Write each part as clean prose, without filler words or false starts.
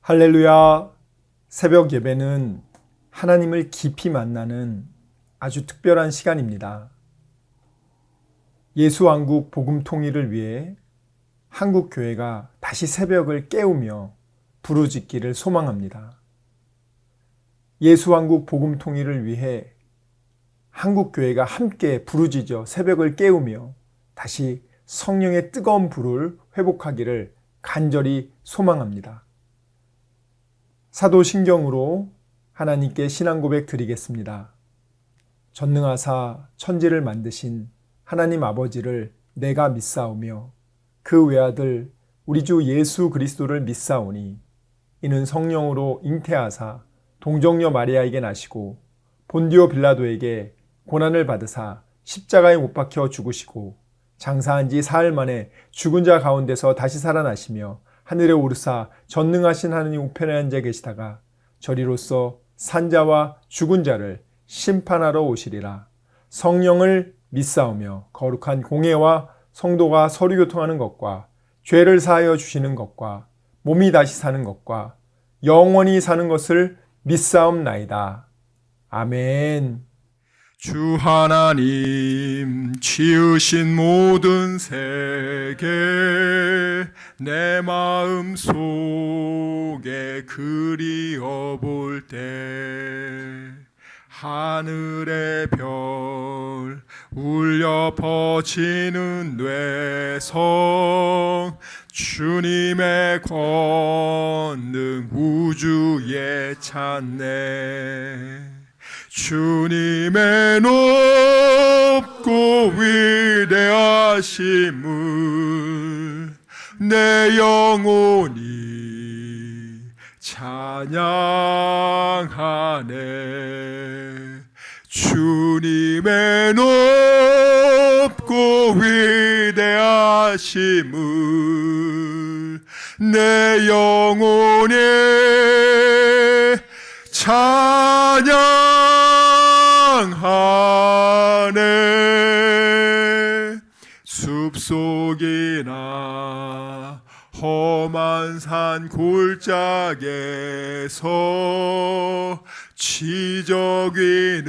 할렐루야. 새벽 예배는 하나님을 깊이 만나는 아주 특별한 시간입니다. 예수왕국 복음 통일을 위해 한국 교회가 다시 새벽을 깨우며 부르짖기를 소망합니다. 예수왕국 복음 통일을 위해 한국 교회가 함께 부르짖어 새벽을 깨우며 다시 성령의 뜨거운 불을 회복하기를 간절히 소망합니다. 사도신경으로 하나님께 신앙 고백 드리겠습니다. 전능하사 천지를 만드신 하나님 아버지를 내가 믿사오며 그 외아들 우리 주 예수 그리스도를 믿사오니 이는 성령으로 잉태하사 동정녀 마리아에게 나시고 본디오 빌라도에게 고난을 받으사 십자가에 못 박혀 죽으시고 장사한 지 사흘 만에 죽은 자 가운데서 다시 살아나시며 하늘에 오르사 전능하신 하느님 우편에 앉아 계시다가 저리로서 산자와 죽은 자를 심판하러 오시리라. 성령을 믿사오며 거룩한 공회와 성도가 서로 교통하는 것과 죄를 사하여 주시는 것과 몸이 다시 사는 것과 영원히 사는 것을 믿사옵나이다. 아멘. 주 하나님 지으신 모든 세계 내 마음 속에 그리어 볼 때 하늘의 별 울려 퍼지는 뇌성 주님의 권능 우주에 찾네. 주님의 높고 위대하심을 내 영혼이 찬양하네. 주님의 높고 위대하심을 내 영혼이 찬양하네. 숲속이나 험한 산 골짜기에서 지저귀는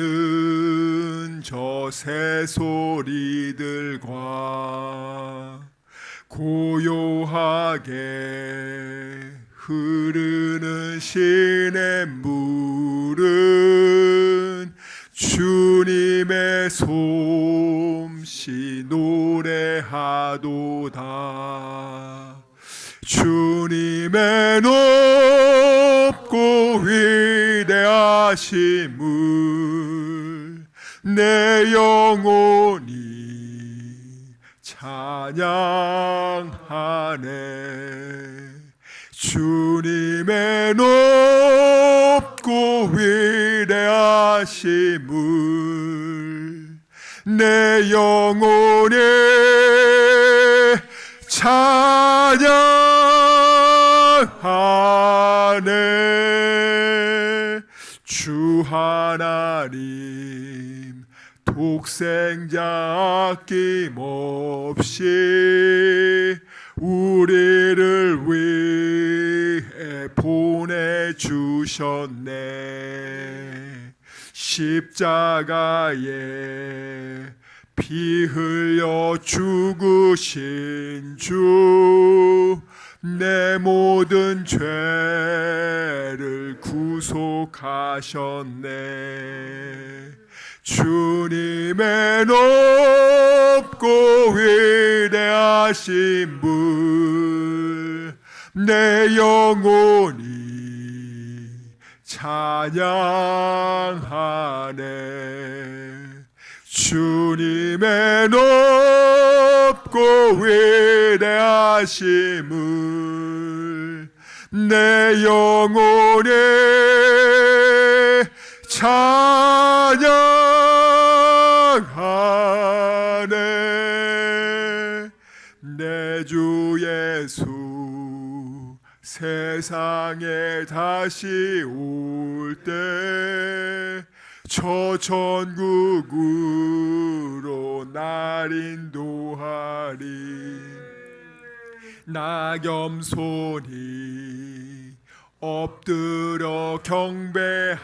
저 새소리들과 고요하게 흐르는 시냇물은 주님의 솜씨 노래하도다. 주님의 높고 위대하심을 내 영혼이 찬양하네. 주님의 높고 위대하심을 내 영혼이 찬양하네. 주 하나님 독생자 아낌없이 우리를 위해 보내주셨네. 십자가에 피 흘려 죽으신 주 내 모든 죄를 구속하셨네. 주님의 높고 위대하신 분 내 영혼이 찬양하네. 주님의 높고 위대하심을 내 영혼이 찬양하네. 내 주 예수 세상에 다시 올 때 저 천국으로 날 인도하리. 낙염손이 엎드려 경배하며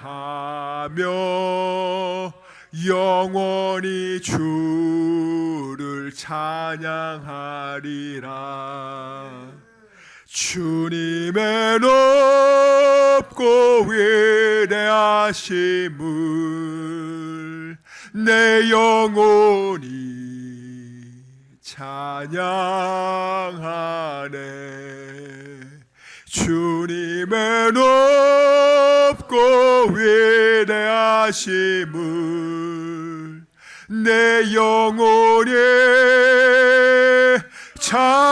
영원히 주를 찬양하리라. 주님의 높고 위대하심을 내 영혼이 찬양하네. 주님의 높고 위대하심을 내 영혼이 찬양하네.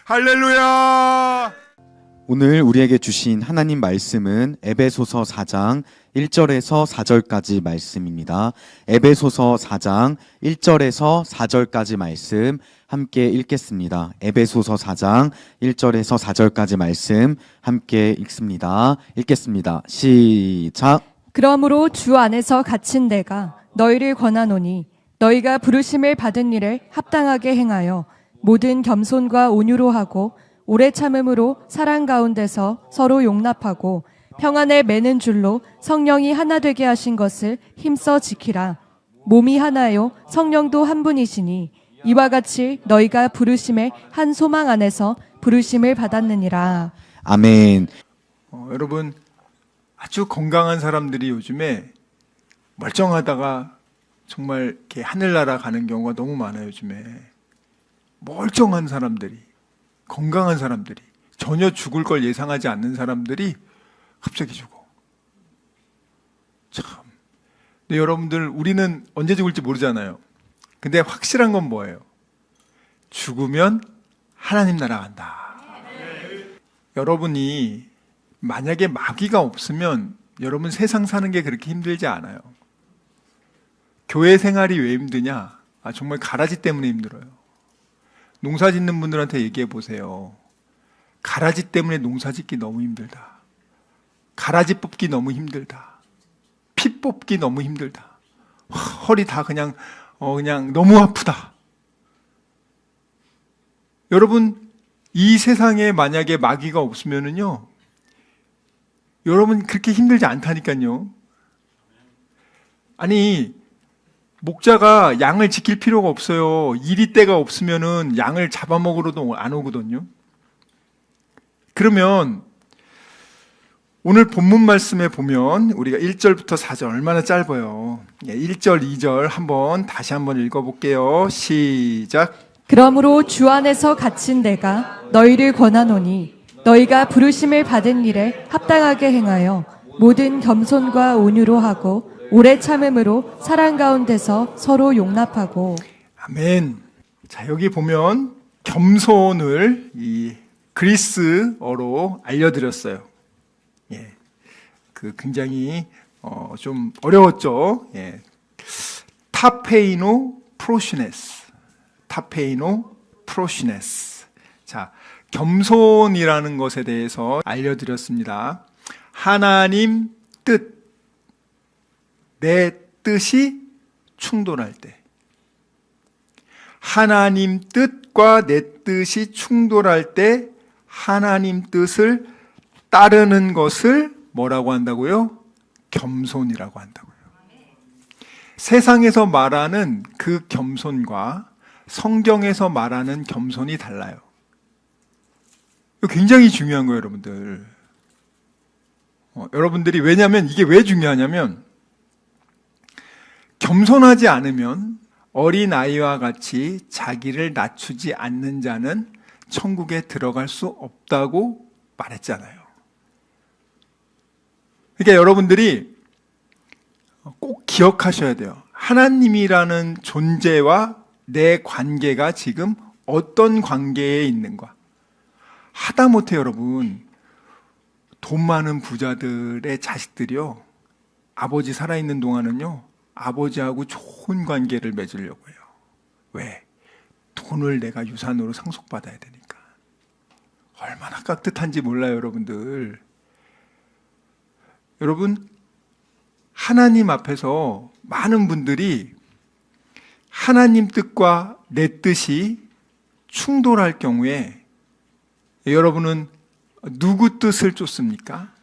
할렐루야. 오늘 우리에게 주신 하나님 말씀은 에베소서 4장 1절에서 4절까지 말씀입니다. 에베소서 4장 1절에서 4절까지 말씀 함께 읽겠습니다. 에베소서 4장 1절에서 4절까지 말씀 함께 읽겠습니다. 시작. 그러므로 주 안에서 갇힌 내가 너희를 권하노니 너희가 부르심을 받은 일에 합당하게 행하여 모든 겸손과 온유로 하고 오래 참음으로 사랑 가운데서 서로 용납하고 평안에 매는 줄로 성령이 하나 되게 하신 것을 힘써 지키라. 몸이 하나요 성령도 한 분이시니 이와 같이 너희가 부르심의 한 소망 안에서 부르심을 받았느니라. 아멘. 여러분, 아주 건강한 사람들이 요즘에 멀쩡하다가 정말 이렇게 하늘나라 가는 경우가 너무 많아요. 요즘에 멀쩡한 사람들이, 건강한 사람들이, 전혀 죽을 걸 예상하지 않는 사람들이 갑자기 죽어. 참. 근데 여러분들, 우리는 언제 죽을지 모르잖아요. 근데 확실한 건 뭐예요? 죽으면 하나님 나라 간다. 여러분이 만약에 마귀가 없으면 여러분 세상 사는 게 그렇게 힘들지 않아요. 교회 생활이 왜 힘드냐? 정말 가라지 때문에 힘들어요. 농사 짓는 분들한테 얘기해 보세요. 가라지 때문에 농사 짓기 너무 힘들다. 가라지 뽑기 너무 힘들다. 피 뽑기 너무 힘들다. 허리 다 그냥 너무 아프다. 여러분, 이 세상에 만약에 마귀가 없으면은요, 여러분 그렇게 힘들지 않다니까요. 아니, 목자가 양을 지킬 필요가 없어요. 이리떼가 없으면은 양을 잡아먹으러도 안 오거든요. 그러면 오늘 본문 말씀에 보면 우리가 1절부터 4절 얼마나 짧아요. 1절, 2절 다시 한번 읽어볼게요. 시작. 그러므로 주 안에서 갇힌 내가 너희를 권하노니 너희가 부르심을 받은 일에 합당하게 행하여 모든 겸손과 온유로 하고 오래 참음으로 사랑 가운데서 서로 용납하고. 아멘. 자, 여기 보면 겸손을 이 그리스어로 알려드렸어요. 예, 굉장히 좀 어려웠죠. 예, 타페이노 프로시네스. 자, 겸손이라는 것에 대해서 알려드렸습니다. 하나님 뜻, 내 뜻이 충돌할 때, 하나님 뜻과 내 뜻이 충돌할 때 하나님 뜻을 따르는 것을 뭐라고 한다고요? 겸손이라고 한다고요. 세상에서 말하는 그 겸손과 성경에서 말하는 겸손이 달라요. 이거 굉장히 중요한 거예요, 여러분들. 여러분들이, 왜냐하면 이게 왜 중요하냐면, 겸손하지 않으면 어린아이와 같이 자기를 낮추지 않는 자는 천국에 들어갈 수 없다고 말했잖아요. 그러니까 여러분들이 꼭 기억하셔야 돼요. 하나님이라는 존재와 내 관계가 지금 어떤 관계에 있는가. 하다못해 여러분, 돈 많은 부자들의 자식들이요, 아버지 살아있는 동안은요, 아버지하고 좋은 관계를 맺으려고 해요. 왜? 돈을 내가 유산으로 상속받아야 되니까. 얼마나 깍듯한지 몰라요, 여러분들. 여러분, 하나님 앞에서 많은 분들이 하나님 뜻과 내 뜻이 충돌할 경우에 여러분은 누구 뜻을 쫓습니까?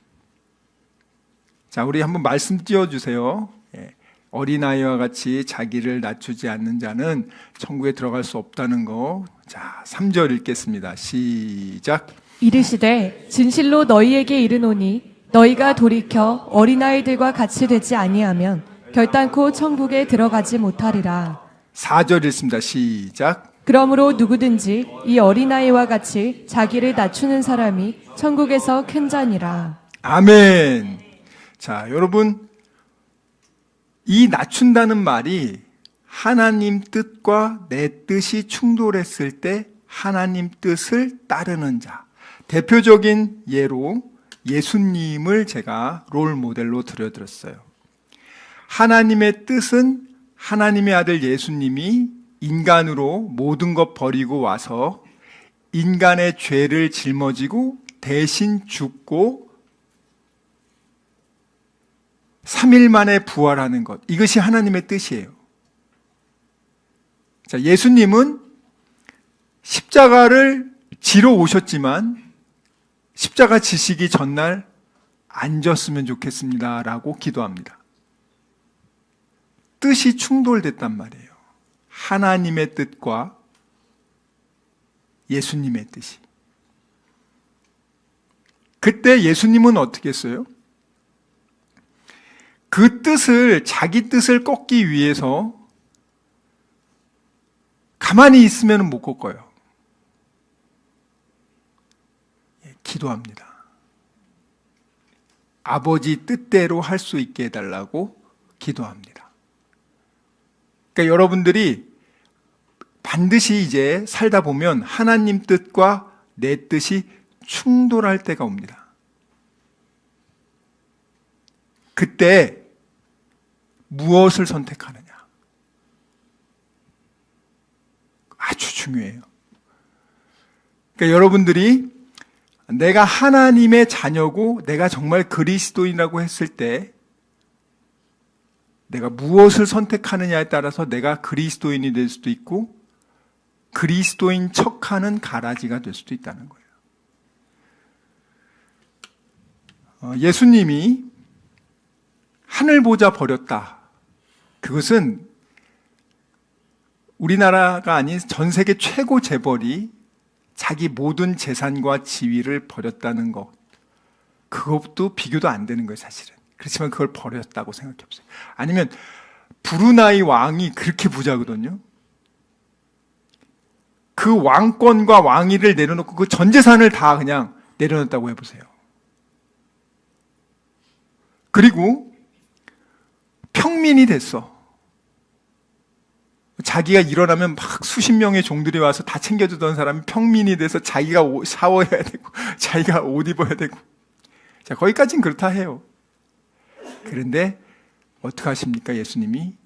자, 우리 한번 말씀 띄워주세요. 어린아이와 같이 자기를 낮추지 않는 자는 천국에 들어갈 수 없다는 거. 자, 3절 읽겠습니다. 시작. 이르시되 진실로 너희에게 이르노니 너희가 돌이켜 어린아이들과 같이 되지 아니하면 결단코 천국에 들어가지 못하리라. 4절 읽습니다. 시작. 그러므로 누구든지 이 어린아이와 같이 자기를 낮추는 사람이 천국에서 큰 자니라. 아멘. 자, 여러분, 이 낮춘다는 말이 하나님 뜻과 내 뜻이 충돌했을 때 하나님 뜻을 따르는 자. 대표적인 예로 예수님을 제가 롤 모델로 들여드렸어요. 하나님의 뜻은 하나님의 아들 예수님이 인간으로 모든 것 버리고 와서 인간의 죄를 짊어지고 대신 죽고 3일 만에 부활하는 것. 이것이 하나님의 뜻이에요. 자, 예수님은 십자가를 지러 오셨지만 십자가 지시기 전날 안 졌으면 좋겠습니다 라고 기도합니다. 뜻이 충돌됐단 말이에요. 하나님의 뜻과 예수님의 뜻이. 그때 예수님은 어떻게 했어요? 그 뜻을, 자기 뜻을 꺾기 위해서 가만히 있으면 못 꺾어요. 기도합니다. 아버지 뜻대로 할 수 있게 해달라고 기도합니다. 그러니까 여러분들이 반드시 이제 살다 보면 하나님 뜻과 내 뜻이 충돌할 때가 옵니다. 그때 무엇을 선택하느냐? 아주 중요해요. 그러니까 여러분들이 내가 하나님의 자녀고 내가 정말 그리스도인이라고 했을 때 내가 무엇을 선택하느냐에 따라서 내가 그리스도인이 될 수도 있고 그리스도인 척하는 가라지가 될 수도 있다는 거예요. 예수님이 하늘 보자 버렸다. 그것은 우리나라가 아닌 전 세계 최고 재벌이 자기 모든 재산과 지위를 버렸다는 것. 그것도 비교도 안 되는 거예요, 사실은. 그렇지만 그걸 버렸다고 생각해 보세요. 아니면 브루나이 왕이 그렇게 부자거든요. 그 왕권과 왕위를 내려놓고 그 전 재산을 다 그냥 내려놓았다고 해보세요. 그리고 평민이 됐어. 자기가 일어나면 막 수십 명의 종들이 와서 다 챙겨주던 사람이 평민이 돼서 자기가 샤워해야 되고 자기가 옷 입어야 되고. 자, 거기까지는 그렇다 해요. 그런데 어떻게 하십니까? 예수님이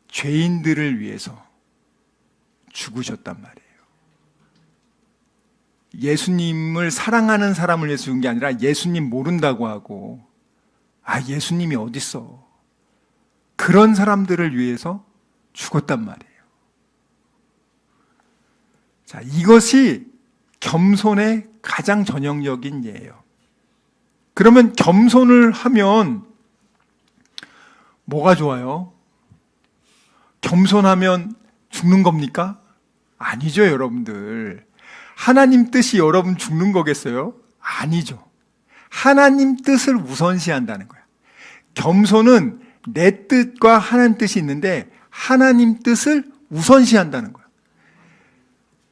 죄인들을 위해서 죽으셨단 말이에요. 예수님을 사랑하는 사람을 위해서 죽은 게 아니라 예수님 모른다고 하고 예수님이 어딨어. 그런 사람들을 위해서 죽었단 말이에요. 자, 이것이 겸손의 가장 전형적인 예예요. 그러면 겸손을 하면 뭐가 좋아요? 겸손하면 죽는 겁니까? 아니죠, 여러분들. 하나님 뜻이 여러분 죽는 거겠어요? 아니죠. 하나님 뜻을 우선시한다는 거야. 겸손은 내 뜻과 하나님 뜻이 있는데 하나님 뜻을 우선시한다는 거야.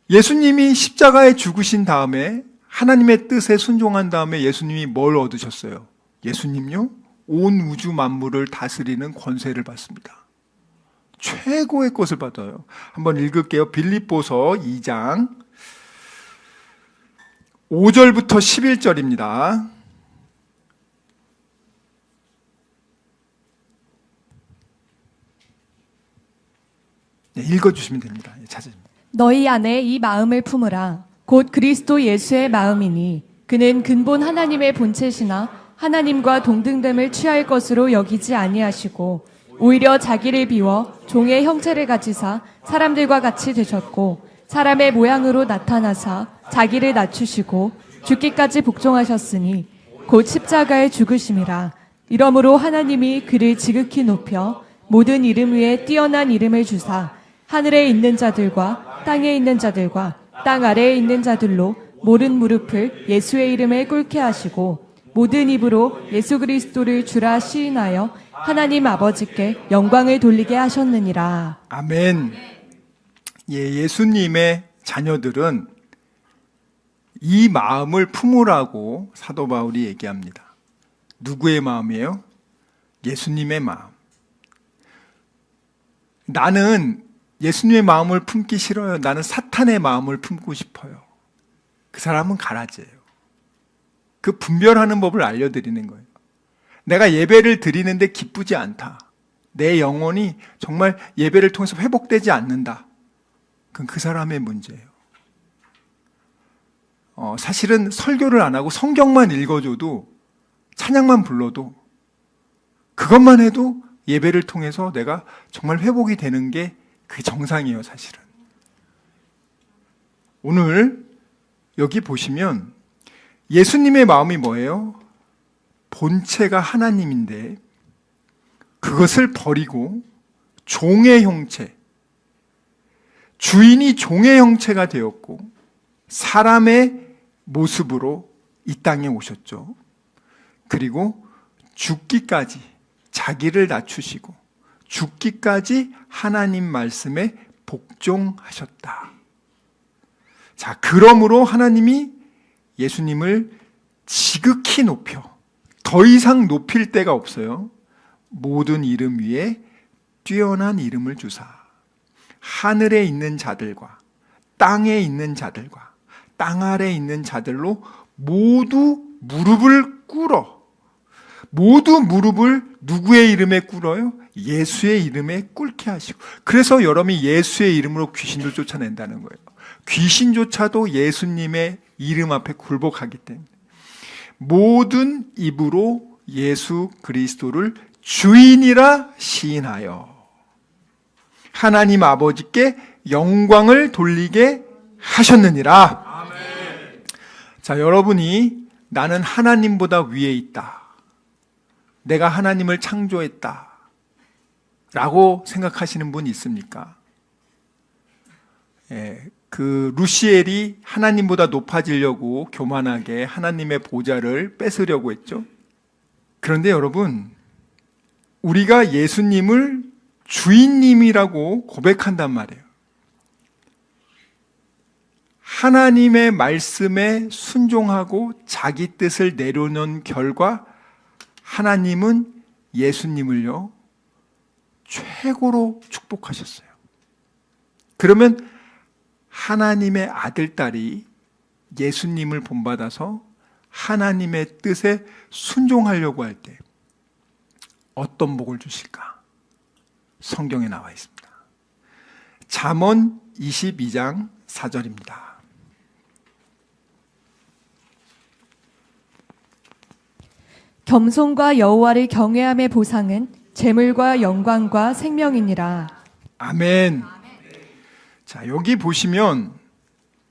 예수님이 십자가에 죽으신 다음에 하나님의 뜻에 순종한 다음에 예수님이 뭘 얻으셨어요? 예수님요? 온 우주 만물을 다스리는 권세를 받습니다. 최고의 것을 받아요. 한번 읽을게요. 빌립보서 2장 5절부터 11절입니다. 네, 읽어주시면 됩니다. 찾으십니다. 너희 안에 이 마음을 품으라. 곧 그리스도 예수의 마음이니 그는 근본 하나님의 본체시나 하나님과 동등됨을 취할 것으로 여기지 아니하시고 오히려 자기를 비워 종의 형체를 가지사 사람들과 같이 되셨고 사람의 모양으로 나타나사 자기를 낮추시고 죽기까지 복종하셨으니 곧 십자가에 죽으심이라. 이러므로 하나님이 그를 지극히 높여 모든 이름 위에 뛰어난 이름을 주사 하늘에 있는 자들과 땅에 있는 자들과 땅 아래에 있는 자들로 모든 무릎을 예수의 이름에 꿇게 하시고 모든 입으로 예수 그리스도를 주라 시인하여 하나님 아버지께 영광을 돌리게 하셨느니라. 아멘. 예수님의 자녀들은 이 마음을 품으라고 사도 바울이 얘기합니다. 누구의 마음이에요? 예수님의 마음. 나는 예수님의 마음을 품기 싫어요. 나는 사탄의 마음을 품고 싶어요. 그 사람은 가라지예요. 그 분별하는 법을 알려드리는 거예요. 내가 예배를 드리는데 기쁘지 않다. 내 영혼이 정말 예배를 통해서 회복되지 않는다. 그건 그 사람의 문제예요. 사실은 설교를 안 하고 성경만 읽어줘도 찬양만 불러도 그것만 해도 예배를 통해서 내가 정말 회복이 되는 게 그게 정상이에요, 사실은. 오늘 여기 보시면 예수님의 마음이 뭐예요? 본체가 하나님인데 그것을 버리고 종의 형체, 주인이 종의 형체가 되었고 사람의 모습으로 이 땅에 오셨죠. 그리고 죽기까지 자기를 낮추시고 죽기까지 하나님 말씀에 복종하셨다. 자, 그러므로 하나님이 예수님을 지극히 높여 더 이상 높일 데가 없어요. 모든 이름 위에 뛰어난 이름을 주사 하늘에 있는 자들과 땅에 있는 자들과 땅 아래에 있는 자들로 모두 무릎을 꿇어. 모두 무릎을 누구의 이름에 꿇어요? 예수의 이름에 꿇게 하시고. 그래서 여러분이 예수의 이름으로 귀신도 쫓아낸다는 거예요. 귀신조차도 예수님의 이름 앞에 굴복하기 때문에 모든 입으로 예수 그리스도를 주인이라 시인하여 하나님 아버지께 영광을 돌리게 하셨느니라. 아멘. 자, 여러분이 나는 하나님보다 위에 있다. 내가 하나님을 창조했다. 라고 생각하시는 분 있습니까? 그 루시엘이 하나님보다 높아지려고 교만하게 하나님의 보좌를 뺏으려고 했죠. 그런데 여러분, 우리가 예수님을 주인님이라고 고백한단 말이에요. 하나님의 말씀에 순종하고 자기 뜻을 내려놓은 결과 하나님은 예수님을요 최고로 축복하셨어요. 그러면 하나님의 아들, 딸이 예수님을 본받아서 하나님의 뜻에 순종하려고 할 때 어떤 복을 주실까? 성경에 나와 있습니다. 잠언 22장 4절입니다. 겸손과 여호와를 경외함의 보상은 재물과 영광과 생명이니라. 아멘. 자, 여기 보시면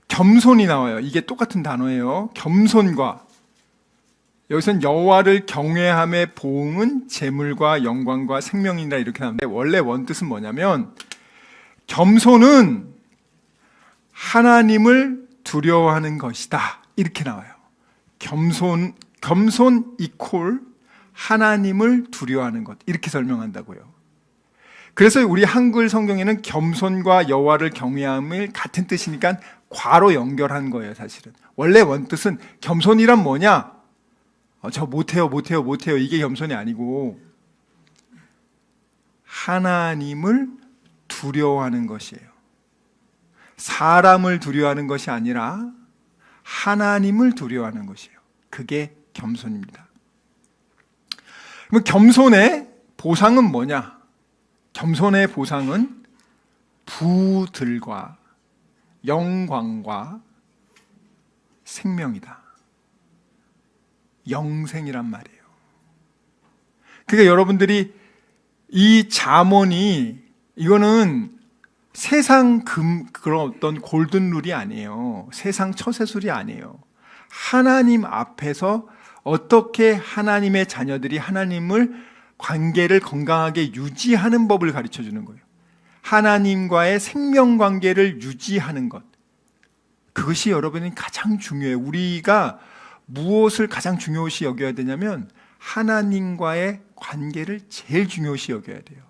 겸손이 나와요. 이게 똑같은 단어예요. 겸손과. 여기서는 여호와를 경외함의 보응은 재물과 영광과 생명이다 이렇게 나오는데 원래 원뜻은 뭐냐면 겸손은 하나님을 두려워하는 것이다 이렇게 나와요. 겸손 이콜 하나님을 두려워하는 것 이렇게 설명한다고요. 그래서 우리 한글 성경에는 겸손과 여호와를 경외함을 같은 뜻이니까 과로 연결한 거예요. 사실은 원래 원뜻은 겸손이란 뭐냐? 저 못해요 이게 겸손이 아니고 하나님을 두려워하는 것이에요. 사람을 두려워하는 것이 아니라 하나님을 두려워하는 것이에요. 그게 겸손입니다. 그럼 겸손의 보상은 뭐냐? 겸손의 보상은 부들과 영광과 생명이다. 영생이란 말이에요. 그러니까 여러분들이 이 잠언이 이거는 세상 그런 어떤 골든 룰이 아니에요. 세상 처세술이 아니에요. 하나님 앞에서 어떻게 하나님의 자녀들이 하나님을 관계를 건강하게 유지하는 법을 가르쳐 주는 거예요. 하나님과의 생명 관계를 유지하는 것. 그것이 여러분이 가장 중요해요. 우리가 무엇을 가장 중요시 여겨야 되냐면 하나님과의 관계를 제일 중요시 여겨야 돼요.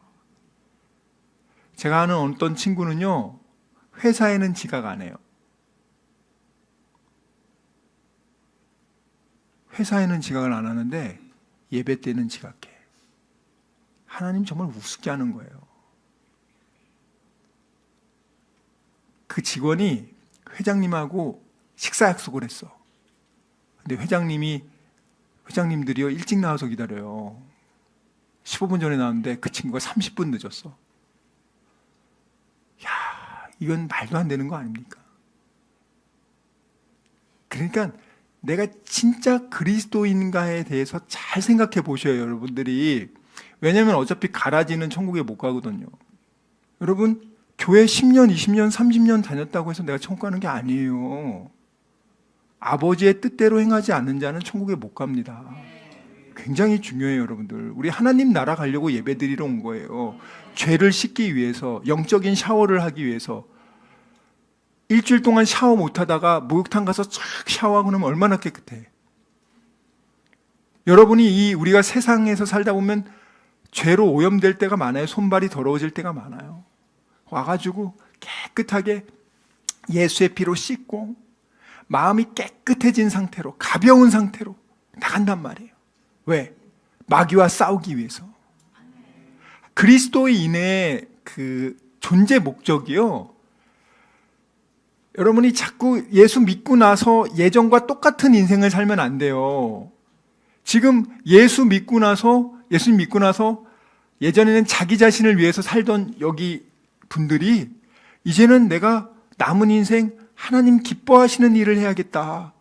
제가 아는 어떤 친구는요, 회사에는 지각 안 해요. 회사에는 지각을 안 하는데 예배 때는 지각해. 하나님 정말 우습게 하는 거예요. 그 직원이 회장님하고 식사 약속을 했어. 근데 회장님들이요, 일찍 나와서 기다려요. 15분 전에 나왔는데 그 친구가 30분 늦었어. 야, 이건 말도 안 되는 거 아닙니까? 그러니까 내가 진짜 그리스도인가에 대해서 잘 생각해 보셔요, 여러분들이. 왜냐하면 어차피 가라지는 천국에 못 가거든요. 여러분, 교회 10년, 20년, 30년 다녔다고 해서 내가 천국 가는 게 아니에요. 아버지의 뜻대로 행하지 않는 자는 천국에 못 갑니다. 굉장히 중요해요, 여러분들. 우리 하나님 나라 가려고 예배드리러 온 거예요. 죄를 씻기 위해서, 영적인 샤워를 하기 위해서. 일주일 동안 샤워 못하다가 목욕탕 가서 쫙 샤워하고 나면 얼마나 깨끗해. 여러분이 우리가 세상에서 살다 보면 죄로 오염될 때가 많아요. 손발이 더러워질 때가 많아요. 와가지고 깨끗하게 예수의 피로 씻고 마음이 깨끗해진 상태로, 가벼운 상태로 나간단 말이에요. 왜? 마귀와 싸우기 위해서. 그리스도인의 그 존재 목적이요, 여러분이 자꾸 예수 믿고 나서 예전과 똑같은 인생을 살면 안 돼요. 지금 예수님 믿고 나서 예전에는 자기 자신을 위해서 살던 여기 분들이 이제는 내가 남은 인생 하나님 기뻐하시는 일을 해야겠다.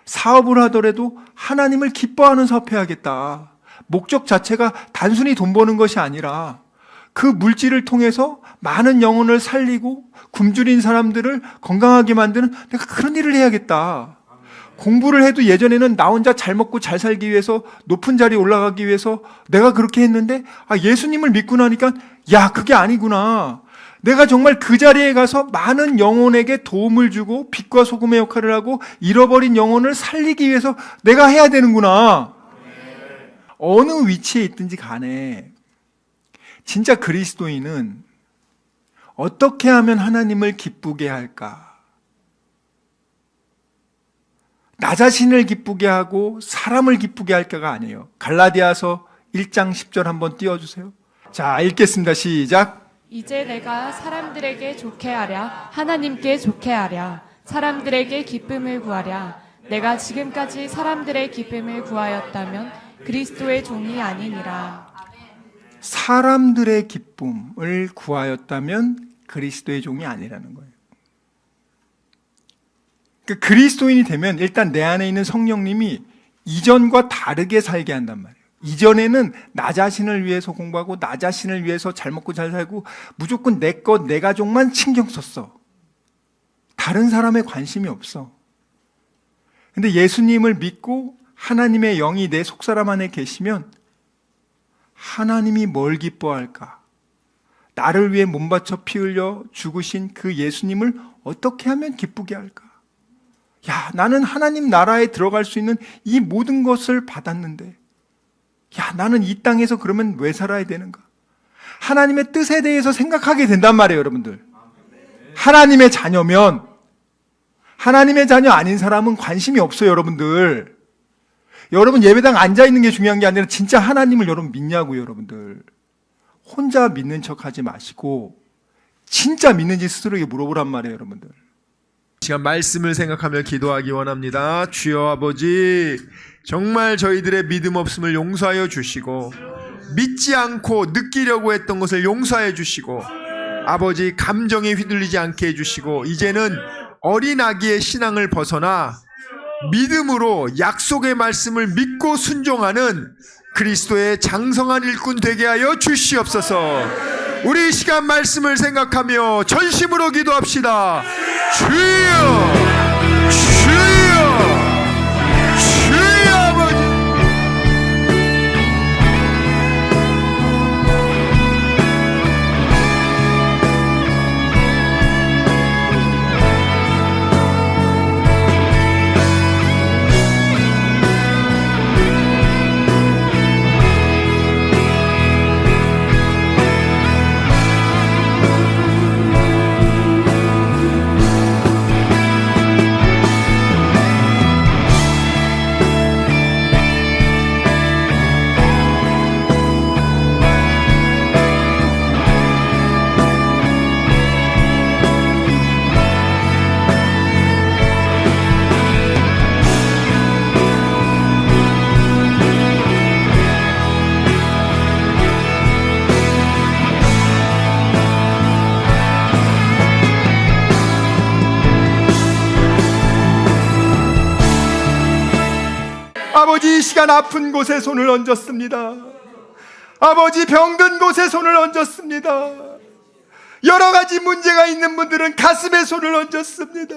사업을 하더라도 하나님을 기뻐하는 사업 해야겠다. 목적 자체가 단순히 돈 버는 것이 아니라 그 물질을 통해서 많은 영혼을 살리고 굶주린 사람들을 건강하게 만드는 내가 그런 일을 해야겠다. 공부를 해도 예전에는 나 혼자 잘 먹고 잘 살기 위해서 높은 자리에 올라가기 위해서 내가 그렇게 했는데 예수님을 믿고 나니까 야, 그게 아니구나. 내가 정말 그 자리에 가서 많은 영혼에게 도움을 주고 빛과 소금의 역할을 하고 잃어버린 영혼을 살리기 위해서 내가 해야 되는구나. 어느 위치에 있든지 간에 진짜 그리스도인은 어떻게 하면 하나님을 기쁘게 할까? 나 자신을 기쁘게 하고 사람을 기쁘게 할까가 아니에요. 갈라디아서 1장 10절 한번 띄워주세요. 자, 읽겠습니다. 시작. 이제 내가 사람들에게 좋게 하랴 하나님께 좋게 하랴 사람들에게 기쁨을 구하랴 내가 지금까지 사람들의 기쁨을 구하였다면 그리스도의 종이 아니니라. 사람들의 기쁨을 구하였다면 그리스도의 종이 아니라는 거예요. 그러니까 그리스도인이 되면 일단 내 안에 있는 성령님이 이전과 다르게 살게 한단 말이에요. 이전에는 나 자신을 위해서 공부하고 나 자신을 위해서 잘 먹고 잘 살고 무조건 내 것, 내 가족만 신경 썼어. 다른 사람에 관심이 없어. 근데 예수님을 믿고 하나님의 영이 내 속사람 안에 계시면 하나님이 뭘 기뻐할까? 나를 위해 몸 바쳐 피 흘려 죽으신 그 예수님을 어떻게 하면 기쁘게 할까? 야, 나는 하나님 나라에 들어갈 수 있는 이 모든 것을 받았는데 야, 나는 이 땅에서 그러면 왜 살아야 되는가? 하나님의 뜻에 대해서 생각하게 된단 말이에요, 여러분들. 하나님의 자녀면, 하나님의 자녀 아닌 사람은 관심이 없어요, 여러분들. 여러분 예배당 앉아있는 게 중요한 게 아니라 진짜 하나님을 여러분 믿냐고요, 여러분들. 혼자 믿는 척 하지 마시고 진짜 믿는지 스스로에게 물어보란 말이에요, 여러분들. 시간 말씀을 생각하며 기도하기 원합니다. 주여 아버지, 정말 저희들의 믿음 없음을 용서하여 주시고 믿지 않고 느끼려고 했던 것을 용서해 주시고 아버지 감정에 휘둘리지 않게 해주시고 이제는 어린 아기의 신앙을 벗어나 믿음으로 약속의 말씀을 믿고 순종하는 그리스도의 장성한 일꾼 되게 하여 주시옵소서. 우리 이 시간 말씀을 생각하며 전심으로 기도합시다. 주여, 주여, 주여 아버지. 아버지, 이 시간 아픈 곳에 손을 얹었습니다. 아버지, 병든 곳에 손을 얹었습니다. 여러 가지 문제가 있는 분들은 가슴에 손을 얹었습니다.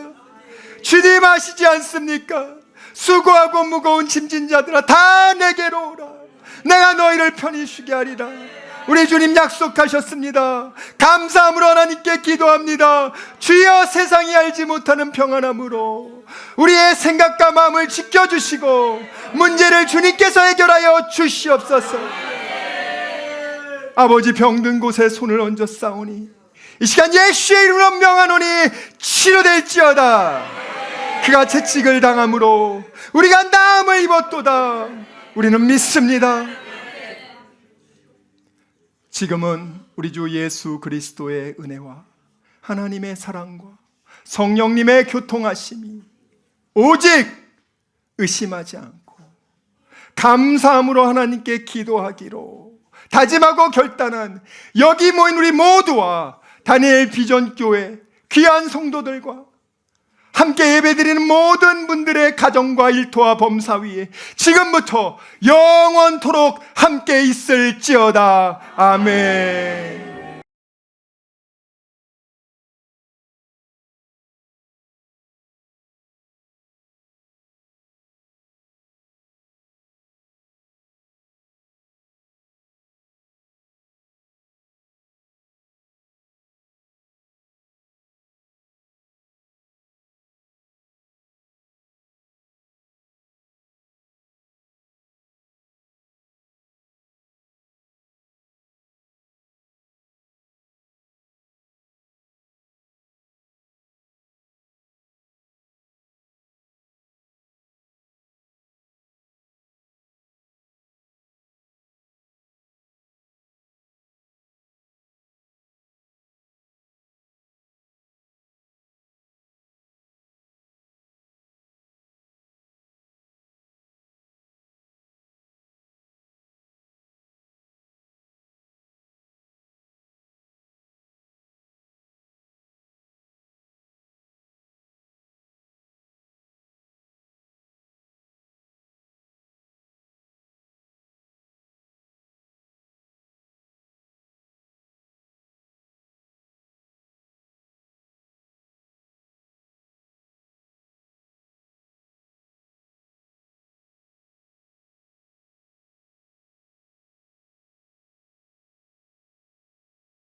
주님 아시지 않습니까? 수고하고 무거운 짐진 자들아 다 내게로 오라. 내가 너희를 편히 쉬게 하리라. 우리 주님 약속하셨습니다. 감사함으로 하나님께 기도합니다. 주여, 세상이 알지 못하는 평안함으로 우리의 생각과 마음을 지켜주시고 문제를 주님께서 해결하여 주시옵소서. 아버지, 병든 곳에 손을 얹어 싸우니 이 시간 예수의 이름으로 명하노니 치료될지어다. 그가 채찍을 당함으로 우리가 나음을 입었도다. 우리는 믿습니다. 지금은 우리 주 예수 그리스도의 은혜와 하나님의 사랑과 성령님의 교통하심이 오직 의심하지 않고 감사함으로 하나님께 기도하기로 다짐하고 결단한 여기 모인 우리 모두와 다니엘 비전교회 귀한 성도들과 함께 예배드리는 모든 분들의 가정과 일터와 범사 위에 지금부터 영원토록 함께 있을지어다. 아멘.